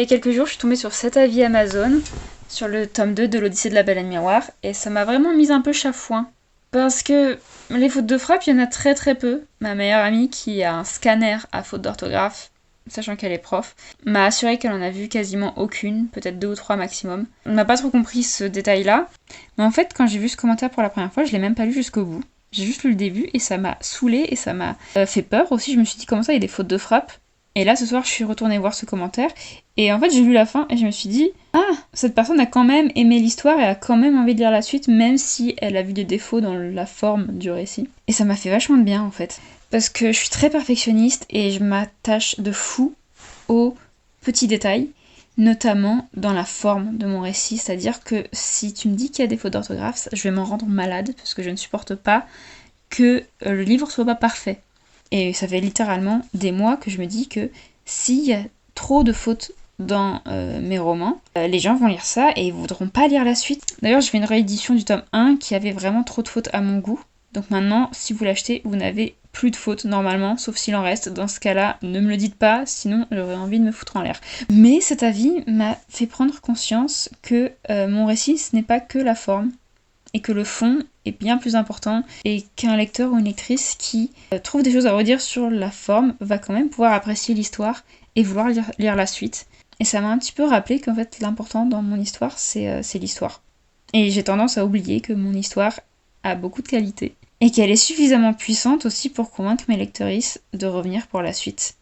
Il y a quelques jours, je suis tombée sur cet avis Amazon, sur le tome 2 de l'Odyssée de la Baleine Miroir, et ça m'a vraiment mise un peu chafouin. Parce que les fautes de frappe, il y en a très très peu. Ma meilleure amie, qui a un scanner à faute d'orthographe, sachant qu'elle est prof, m'a assuré qu'elle en a vu quasiment aucune, peut-être 2 ou 3 maximum. On n'a pas trop compris ce détail-là, mais en fait, quand j'ai vu ce commentaire pour la première fois, je l'ai même pas lu jusqu'au bout. J'ai juste lu le début et ça m'a saoulée et ça m'a fait peur aussi. Je me suis dit comment ça, il y a des fautes de frappe. Et là, ce soir, je suis retournée voir ce commentaire. Et en fait, j'ai lu la fin et je me suis dit ah, cette personne a quand même aimé l'histoire et a quand même envie de lire la suite, même si elle a vu des défauts dans la forme du récit. Et ça m'a fait vachement de bien, en fait. Parce que je suis très perfectionniste et je m'attache de fou aux petits détails, notamment dans la forme de mon récit. C'est-à-dire que si tu me dis qu'il y a des fautes d'orthographe, je vais m'en rendre malade parce que je ne supporte pas que le livre soit pas parfait. Et ça fait littéralement des mois que je me dis que s'il y a trop de fautes dans mes romans, les gens vont lire ça et ils voudront pas lire la suite. D'ailleurs, je fais une réédition du tome 1 qui avait vraiment trop de fautes à mon goût. Donc maintenant, si vous l'achetez, vous n'avez plus de fautes normalement, sauf s'il en reste. Dans ce cas-là, ne me le dites pas, sinon j'aurais envie de me foutre en l'air. Mais cet avis m'a fait prendre conscience que mon récit, ce n'est pas que la forme, et que le fond est bien plus important, et qu'un lecteur ou une lectrice qui trouve des choses à redire sur la forme va quand même pouvoir apprécier l'histoire et vouloir lire la suite. Et ça m'a un petit peu rappelé qu'en fait l'important dans mon histoire, c'est l'histoire. Et j'ai tendance à oublier que mon histoire a beaucoup de qualité, et qu'elle est suffisamment puissante aussi pour convaincre mes lectrices de revenir pour la suite.